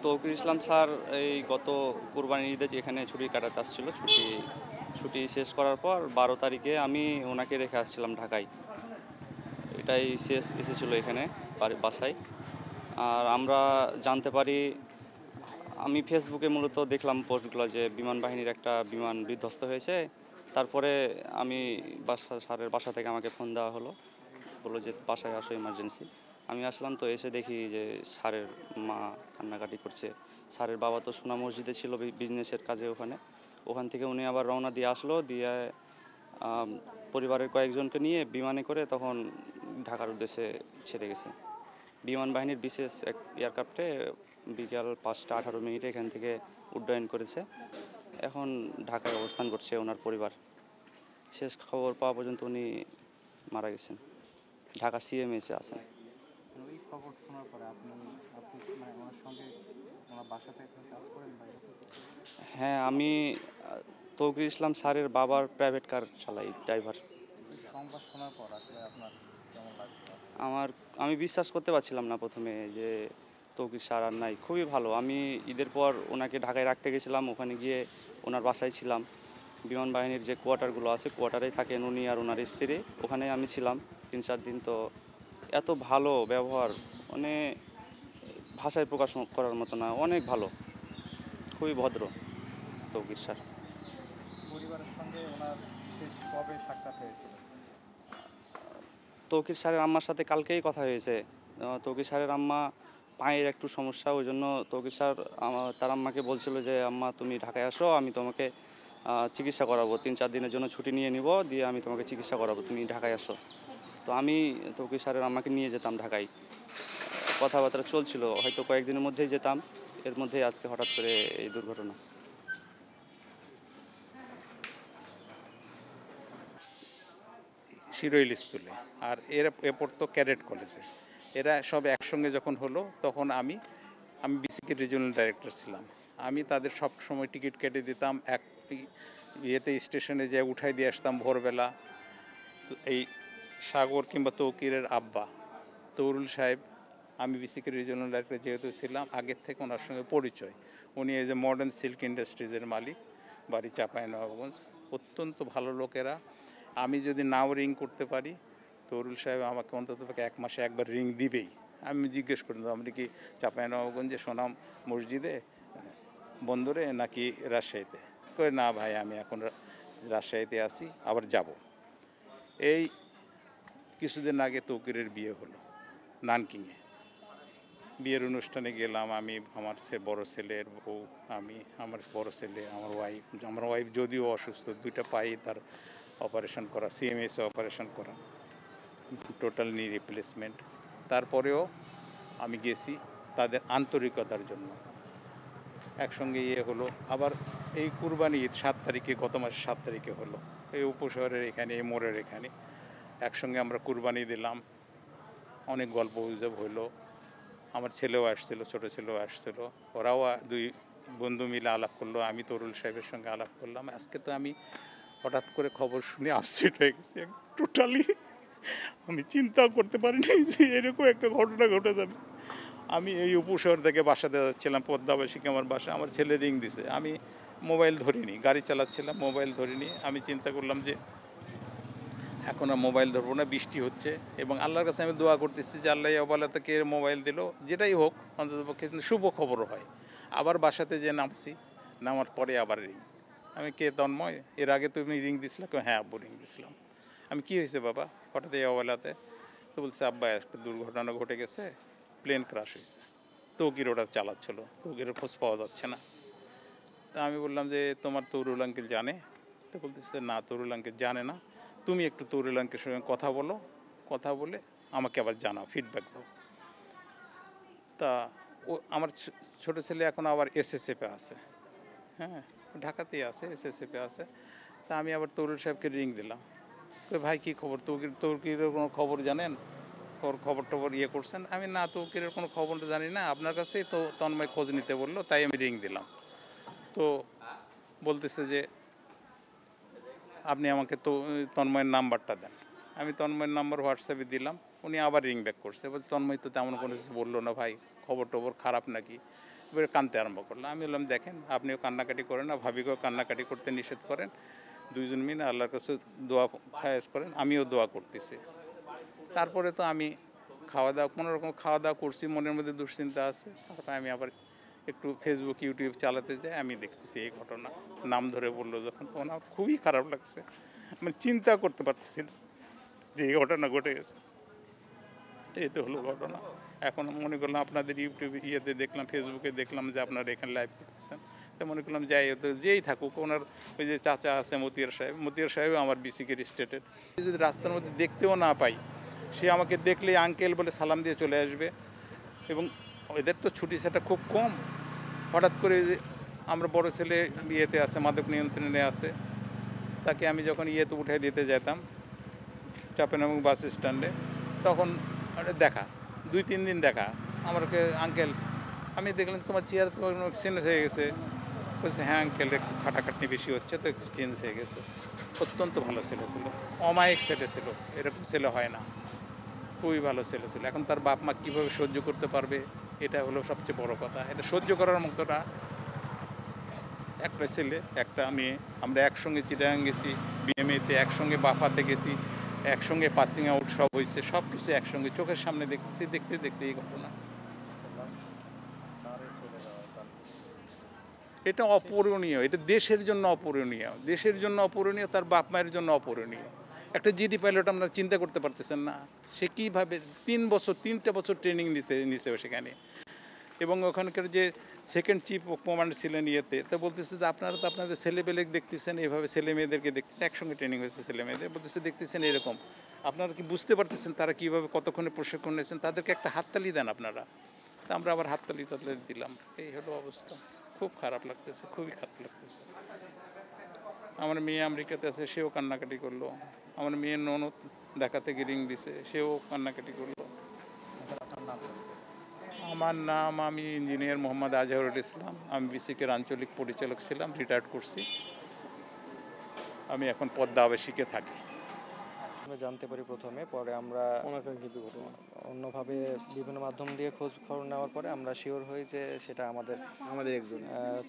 তৌকির ইসলাম sir এই গত কোরবানির ঈদে এখানে ছুটি কাটাতে আসছিল। ছুটি শেষ করার পর 12 তারিখে আমি ওনাকে রেখে আসছিলাম ঢাকায়। এটাই শেষ এসেছিলো এখানে বাসায়। আর আমরা জানতে পারি, আমি ফেসবুকে মূলত দেখলাম পোস্টগুলো যে বিমান বাহিনীর একটা বিমান বিধ্বস্ত হয়েছে। তারপরে আমি স্যারের বাসা থেকে আমাকে ফোন দেওয়া হলো, বললো যে বাসায় আসো ইমার্জেন্সি। আমি আসলাম, তো এসে দেখি যে স্যারের মা কান্নাকাটি করছে। স্যারের বাবা তো সোনা মসজিদে ছিল বিজনেসের কাজে, ওখান থেকে উনি আবার রওনা দিয়ে আসলো, দিয়ে পরিবারের কয়েকজনকে নিয়ে বিমানে করে তখন ঢাকার উদ্দেশ্যে ছেড়ে গেছে। বিমান বাহিনীর বিশেষ এক এয়ারক্রাফটে বিকাল 5টা 18 মিনিটে এখান থেকে উড্ডয়ন করেছে। এখন ঢাকায় অবস্থান করছে ওনার পরিবার। শেষ খবর পাওয়া পর্যন্ত উনি মারা গেছেন, ঢাকা সিএমএসে আছেন। ওই খবর শোনার পরে আপনি আপনি মানে ওনার সঙ্গে ওনার বাসাতে এখন কাজ করেন বা এরকম কিছু? হ্যাঁ, আমি তৌকির ইসলাম স্যারের বাবার প্রাইভেট কার চালাই, ড্রাইভার। ওই সংবাদ শোনার পর আসলে আপনার কেমন লাগছে? আমি বিশ্বাস করতে পারছিলাম না প্রথমে যে তৌকির স্যার আর নাই। খুবই ভালো। আমি ঈদের পর ওনাকে ঢাকায় রাখতে গেছিলাম, ওখানে গিয়ে ওনার বাসায় ছিলাম। বিমান বাহিনীর যে কোয়ার্টারগুলো আছে, কোয়ার্টারেই থাকেন উনি আর ওনার স্ত্রী। ওখানে আমি ছিলাম 3-4 দিন। তো এত ভালো ব্যবহার, মানে ভাষায় প্রকাশ করার মতো না, অনেক ভালো, খুবই ভদ্র তৌকির স্যার। পরিবারের সঙ্গে ওনার শেষ কবে সাক্ষাৎ হয়েছিল? তৌকির স্যারের আম্মার সাথে কালকেই কথা হয়েছে। তৌকির স্যারের আম্মা পায়ের একটু সমস্যা, ওই জন্য তৌকির স্যার তার আম্মাকে বলছিল যে আম্মা তুমি ঢাকায় আসো, আমি তোমাকে চিকিৎসা করাবো, 3-4 দিনের জন্য ছুটি নিয়ে নিব, দিয়ে আমি তোমাকে চিকিৎসা করাবো, তুমি ঢাকায় আসো। তো আমি তৌকির স্যারের আম্মাকে নিয়ে যেতাম ঢাকায়। কথাবার্তা চলছিল, হয়তো কয়েকদিনের মধ্যেই যেতাম। এর মধ্যেই আজকে হঠাৎ করে এই দুর্ঘটনা। শিরোইল স্কুলে, আর এ পড়তো ক্যাডেট কলেজে। এরা সব একসঙ্গে যখন হলো তখন আমি বিসিকে রিজিওনাল ডাইরেক্টর ছিলাম। আমি তাদের সব সময় টিকিট কেটে দিতাম, এক ইয়েতে স্টেশনে যেয়ে উঠাই দিয়ে আসতাম ভোরবেলা। এই সাগর কিংবা তৌকিরের আব্বা তৌরুল সাহেব, আমি বিসিকে রিজিওনাল ডাইরেক্টর যেহেতু ছিলাম, আগের থেকে ওনার সঙ্গে পরিচয়। উনি এই যে মডার্ন সিল্ক ইন্ডাস্ট্রিজের মালিক, বাড়ি চাঁপাইনবাবগঞ্জ। অত্যন্ত ভালো লোকেরা। আমি যদি নাও রিং করতে পারি, তৌরুল সাহেব আমাকে অন্তত 1 মাসে একবার রিং দিবেই। আমি জিজ্ঞেস করতাম আপনি কি চাঁপাইনবাবগঞ্জে সোনাম মসজিদে, বন্দরে, নাকি রাজশাহীতে? কই না ভাই, আমি এখন রাজশাহীতে আছি, আবার যাব। এই কিছুদিন আগে তৌকিরের বিয়ে হলো নানকিংয়ে। বিয়ের অনুষ্ঠানে গেলাম আমি, আমার বড় ছেলের বউ, আমি, আমার বড় ছেলে, আমার ওয়াইফ যদিও অসুস্থ, 2টা পায়ে তার অপারেশন করা, সিএমএসে অপারেশন করা, টোটাল নি রিপ্লেসমেন্ট। তারপরেও আমি গেছি তাদের আন্তরিকতার জন্য। একসঙ্গে হলো। আবার এই কুরবানি ঈদ 7 তারিখে, গত মাসের 7 তারিখে হলো এই উপশহরের এখানে, এই মোড়ের এখানে। একসঙ্গে আমরা কুরবানি দিলাম, অনেক গল্প গুজব হলো। আমার ছেলেও আসছিল, ছোট ছেলেও আসছিল, ওরাও 2 বন্ধু মিলে আলাপ করলো, আমি তরুল সাহেবের সঙ্গে আলাপ করলাম। আজকে তো আমি হঠাৎ করে খবর শুনে আপসেট হয়ে গেছি টোটালি। আমি চিন্তাও করতে পারিনি যে এরকম একটা ঘটনা ঘটে যাবে। আমি এই উপশহর থেকে বাসাতে যাচ্ছিলাম, পদ্মাবাসীকে আমার বাসা, আমার ছেলে রিং দিছে, আমি মোবাইল ধরিনি, গাড়ি চালাচ্ছিলাম, মোবাইল ধরিনি। আমি চিন্তা করলাম যে এখন আর মোবাইল ধরবো না, বৃষ্টি হচ্ছে, এবং আল্লাহর কাছে আমি দোয়া করতেছি যে আল্লাহ অবলা থেকে মোবাইল দিল, যেটাই হোক অন্ততপক্ষে শুভ খবরও হয়। আবার বাসাতে যে নামছি, নামার পরে আবার রিং। আমি কে তন্ময়, এর আগে তুমি রিং দিছিলা? হ্যাঁ আব্বু রিং দিছিলাম। আমি কি হয়েছে বাবা হঠাৎ এই অবলাতে? তো বলছে আব্বা একটা দুর্ঘটনা ঘটে গেছে, প্লেন ক্রাশ হয়েছে। তৌকির ওটা চালাচ্ছিল, তৌকিরের খোঁজ পাওয়া যাচ্ছে না। তা আমি বললাম যে তোমার তৌরুল আঙ্কেল জানে? তো বলতেছে না, তৌরুল আঙ্কেল জানে না, তুমি একটু তৌরুল আঙ্কেলের সঙ্গে কথা বলো, কথা বলে আমাকে আবার জানাও, ফিডব্যাক দাও। তা আমার ছোটো ছেলে এখন আবার এসএসএফে আছে, হ্যাঁ ঢাকাতেই আছে, এসএসএফে আছে। তা আমি আবার তৌরুল সাহেবকে রিং দিলাম, তো ভাই কী খবর, তৌকিরের কোনো খবর জানেন, ওর খবর টবর করছেন? আমি না, তৌকিরের কোনো খবর জানি না, আপনার কাছেই তো তন্ময় খোঁজ নিতে বললো, তাই আমি রিং দিলাম। তো বলতেছে যে আপনি আমাকে তো তন্ময়ের নাম্বারটা দেন। আমি তন্ময়ের নাম্বার হোয়াটসঅ্যাপে দিলাম, উনি আবার রিং ব্যাক করছে, বলছে তন্ময় তো তেমন কোনো কিছু বললো না ভাই, খবর টবর খারাপ নাকি? এবারে কাঁদতে আরম্ভ করলো। আমি বললাম দেখেন আপনিও কান্নাকাটি করেন না, ভাবিকেও কান্নাকাটি করতে নিষেধ করেন, দুইজন মিলে আল্লাহর কাছে দোয়া ফায়াজ করেন, আমিও দোয়া করতেছি। তারপরে তো আমি খাওয়া দাওয়া কোনো রকম খাওয়া দাওয়া করছি, মনের মধ্যে দুশ্চিন্তা আছে। তারপরে আমি আবার একটু ফেসবুক ইউটিউব চালাতে যাই, আমি দেখতেছি এই ঘটনা, নাম ধরে বললো যখন, তখন আমার খুবই খারাপ লাগছে। মানে চিন্তা করতে পারতেছি না যে এই ঘটনা ঘটে গেছে। এই তো হলো ঘটনা। এখন মনে করলাম আপনাদের ইউটিউবে ইয়েতে দেখলাম, ফেসবুকে দেখলাম যে আপনারা এখানে লাইভ করতেছেন, তো মনে করলাম যাই হতো যেই থাকুক, ওনার ওই যে চাচা আছে মতিয়ার সাহেব আমার বিসিকের স্টেটের, যদি রাস্তার মধ্যে দেখতেও না পাই, সে আমাকে দেখলেই আঙ্কেল বলে সালাম দিয়ে চলে আসবে। এবং এদের তো ছুটি সেটা খুব কম। হঠাৎ করে যে আমরা বড় ছেলে ইয়েতে আছে, মাদক নিয়ন্ত্রণে আছে, তাকে আমি যখন ইয়েতে উঠে দিতে যেতাম চাঁপাইনবাবগঞ্জ বাস স্ট্যান্ডে, তখন দেখা 2-3 দিন দেখা আমাকে, আঙ্কেল আমি দেখলাম তোমার চেয়ার তো চেঞ্জ হয়ে গেছে। বলছে হ্যাঁ আঙ্কেল একটু খাটাখাটনি বেশি হচ্ছে তো একটু চেঞ্জ হয়ে গেছে। অত্যন্ত ভালো ছেলে ছিল, অমায়িক ছেলে ছিল, এরকম ছেলে হয় না, খুবই ভালো ছেলে ছিল। এখন তার বাপ মা কীভাবে সহ্য করতে পারবে, এটা হলো সবচেয়ে বড় কথা। এটা সহ্য করার মতো না। একটা ছেলে একটা মেয়ে, আমরা একসঙ্গে চিটাগাং গেছি, বিএমএতে একসঙ্গে বাফাতে গেছি, একসঙ্গে পাসিং আউট সব হয়েছে, সব কিছু একসঙ্গে চোখের সামনে দেখতেছি, দেখতে দেখতে এই ঘটনা। এটা অপূরণীয়, এটা দেশের জন্য অপূরণীয়, দেশের জন্য অপূরণীয়, তার বাপ মায়ের জন্য অপূরণীয়। একটা জিডি পাইলট আমরা চিন্তা করতে পারতেছেন না, সে কীভাবে 3 বছর ট্রেনিং নিছে সেখানে। এবং ওখানকার যে সেকেন্ড চিফ অফ কমান্ড ছিলেন ইয়েতে, তো বলতেছে যে আপনারা তো আপনাদের ছেলেপেলে দেখতেছেন, এইভাবে ছেলে মেয়েদেরকে দেখতেছেন, একসঙ্গে ট্রেনিং হয়েছে ছেলে মেয়েদের, বলতেছে দেখতেছেন এরকম, আপনারা কি বুঝতে পারতেছেন তারা কীভাবে কতক্ষণে প্রশিক্ষণ নিয়েছেন, তাদেরকে একটা হাততালি দেন আপনারা। তা আমরা আবার হাততালি দিলাম। এই হলো অবস্থা। খুব খারাপ লাগতেছে, খুবই খারাপ লাগতেছে। আমার মেয়ে আমেরিকাতে আছে, সেও কান্নাকাটি করলো। আমার মেয়ের ননদ ঢাকা থেকে রিং দিছে, সেও কান্নাকাটি করলো। আমার নাম, আমি ইঞ্জিনিয়ার মোহাম্মদ আজহারুল ইসলাম। আমি বিসিকের আঞ্চলিক পরিচালক ছিলাম, রিটায়ার্ড করছি। আমি এখন পদ্মা আবাসিকে থাকি। আমরা জানতে পারি প্রথমে, পরে আমরা অন্যভাবে বিভিন্ন মাধ্যম দিয়ে খোঁজ খবর নেওয়ার পরে আমরা শিওর হই যে সেটা আমাদের একজন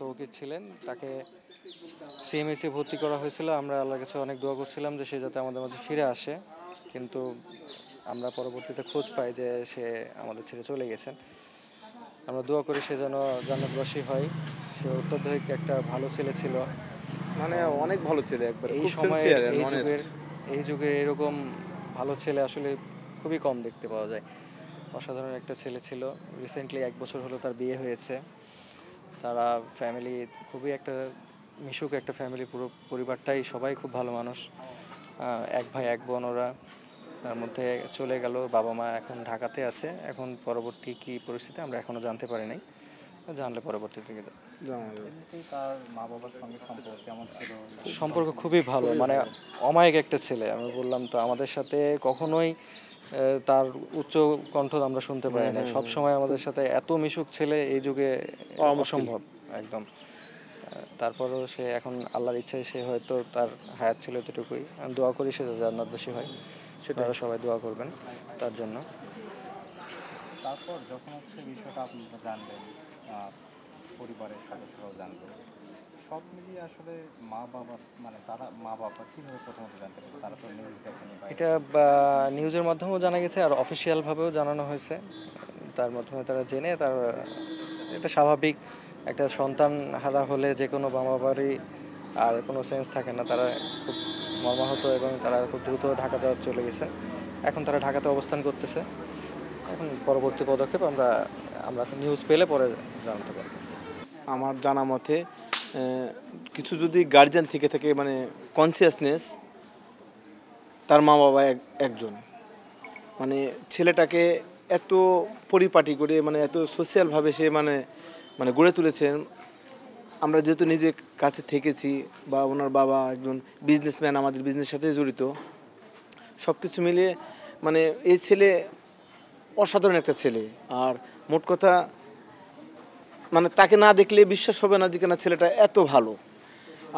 তৌকির ছিলেন। তাকে সিএমএইচে ভর্তি করা হয়েছিল। আমরা আল্লাহর কাছে অনেক দোয়া করছিলাম যে সে যাতে আমাদের মাঝে ফিরে আসে, কিন্তু আমরা পরবর্তীতে খোঁজ পাই যে সে আমাদের ছেড়ে চলে গেছেন। আমরা দোয়া করি সে যেন জান্নাতবাসী হয়। সে অত্যাধিক একটা ভালো ছেলে ছিল, মানে অনেক ভালো ছেলে, একবার এই খুব সময়ে সিনসিয়ার এন্ড অনেস্ট। এই যুগে এরকম ভালো ছেলে আসলে খুবই কম দেখতে পাওয়া যায়। অসাধারণ একটা ছেলে ছিল। রিসেন্টলি 1 বছর হলো তার বিয়ে হয়েছে। তারা ফ্যামিলি খুবই একটা মিশুক একটা ফ্যামিলি, পুরো পরিবারটাই সবাই খুব ভালো মানুষ। 1 ভাই 1 বোন ওরা। তার মধ্যে চলে গেল, বাবা মা এখন ঢাকাতে আছে। এখন পরবর্তী কী পরিস্থিতি আমরা এখনও জানতে পারি নাই, জানলে পরবর্তীতে তার মা বাবার সঙ্গে সম্পর্ক কেমন ছিল? সম্পর্ক খুবই ভালো, মানে অমায়িক একটা ছেলে। আমি বললাম তো, আমাদের সাথে কখনোই তার উচ্চ কণ্ঠ আমরা শুনতে পাই না। সবসময় আমাদের সাথে এত মিশুক ছেলে এই যুগে অসম্ভব একদম। তারপরেও সে এখন আল্লাহর ইচ্ছায় সে হয়তো তার হায়াত ছিল এতটুকুই। আমি দোয়া করি সে জান্নাতবাসী হয়, সেটা সবাই দোয়া করবেন তার জন্য। তারপর যখন বিষয়টা আপনারা জানলেন, পরিবারের সদস্যরাও জানলেন, সব মিলিয়ে আসলে মা বাবা কীভাবে প্রথমত জানতে পারবে? তারা তো নিউজ দেখেনি। এটা নিউজের মাধ্যমেও জানা গেছে, আর অফিসিয়ালভাবেও জানানো হয়েছে। তার মাধ্যমে তারা জেনে, তার এটা স্বাভাবিক। একটা সন্তান হারা হলে যে কোনো মা বাবারই আর কোনো সেন্স থাকে না। তারা খুব মর্মাহত এবং তারা খুব দ্রুত ঢাকা চলে গেছে। এখন তারা ঢাকাতে অবস্থান করতেছে। এখন পরবর্তী পদক্ষেপ আমরা নিউজ পেলে পরে জানতে পারব। আমার জানা মতে কিছু যদি গার্জিয়ান থেকে থাকে, মানে কনসিয়াসনেস, তার মা বাবা একজন, মানে ছেলেটাকে এত পরিপাটি করে, মানে এত সোশ্যালভাবে সে মানে গড়ে তুলেছেন। আমরা যেহেতু নিজে কাছে থেকেছি, বা ওনার বাবা একজন বিজনেসম্যান, আমাদের বিজনেসের সাথে জড়িত, সব কিছু মিলিয়ে মানে এই ছেলে অসাধারণ একটা ছেলে। আর মোট কথা, মানে তাকে না দেখলে বিশ্বাস হবে না যে কেনা ছেলেটা এত ভালো।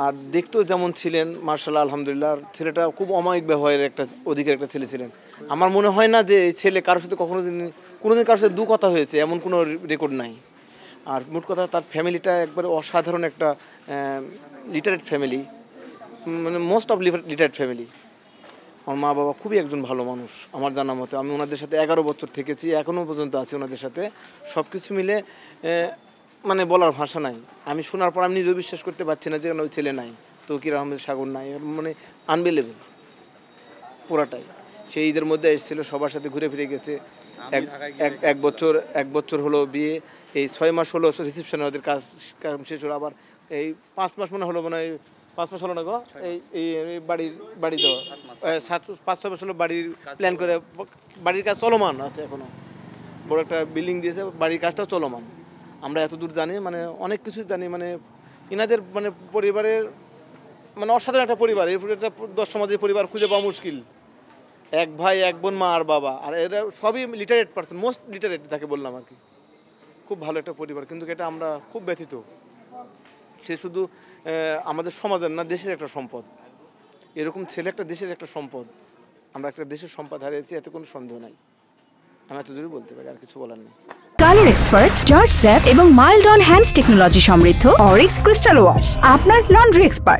আর দেখতেও যেমন ছিলেন, মার্শাল্লাহ আলহামদুলিল্লাহ, ছেলেটা খুব অমায়িক ব্যবহারের একটা অধিকার একটা ছেলে ছিলেন। আমার মনে হয় না যে এই ছেলে কারোর সাথে কোনোদিন কারোর সাথে দু কথা হয়েছে, এমন কোনো রেকর্ড নাই। আর মোট কথা তার ফ্যামিলিটা একবারে অসাধারণ একটা লিটারেট ফ্যামিলি, মানে মোস্ট অফ লিটারেট ফ্যামিলি। আমার মা বাবা খুবই একজন ভালো মানুষ আমার জানা মতে। আমি ওনাদের সাথে 11 বছর থেকেছি, এখনও পর্যন্ত আছি ওনাদের সাথে। সব কিছু মিলে মানে বলার ভাষা নাই। আমি শোনার পর আমি নিজেও বিশ্বাস করতে পারছি না যে ওই ছেলে নাই, তৌকির আহমেদ সাগর নাই, মানে আনবিলেবল পুরাটাই। সেই ঈদের মধ্যে এসেছিল, সবার সাথে ঘুরে ফিরে গেছে। এক বছর হলো বিয়ে, এই 6 মাস হলো রিসেপশনে ওদের কাজ শেষ হলো। আবার এই 5 মাস মনে হলো, মানে 5 মাস হলো না গো, এই বাড়ি দেওয়া 5-6 মাস হলো বাড়ির প্ল্যান করে, বাড়ির কাজ চলমান আছে এখনো। বড় একটা বিল্ডিং দিয়েছে, বাড়ির কাজটাও চলমান। আমরা এতদূর জানি, মানে অনেক কিছু জানি, মানে ইনাদের মানে পরিবারের মানে অসাধারণ একটা পরিবার। এরপর একটা 10 সমাজের পরিবার খুঁজে পাওয়া মুশকিল। 1 ভাই 1 বোন, মা আর বাবা, আর এরা সবই লিটারেট পার্সন, মোস্ট লিটারেট তাকে বললাম আর কি। খুব ভালো একটা পরিবার, কিন্তু এটা আমরা খুব ব্যথিত। সে শুধু আমাদের সমাজের না, দেশের একটা সম্পদ। এরকম ছেলে একটা দেশের একটা সম্পদ। আমরা একটা দেশের সম্পদ হারিয়েছি, এতে কোনো সন্দেহ নাই। আমি এত দূরই বলতে পারি, আর কিছু বলার নেই। কালার এক্সপার্ট, জর্জ স্যাপ এবং মাইল্ড অন হ্যান্ডস টেকনোলজি সমৃদ্ধ অরিক্স ক্রিস্টাল ওয়াশ আপনার লন্ড্রি এক্সপার্ট।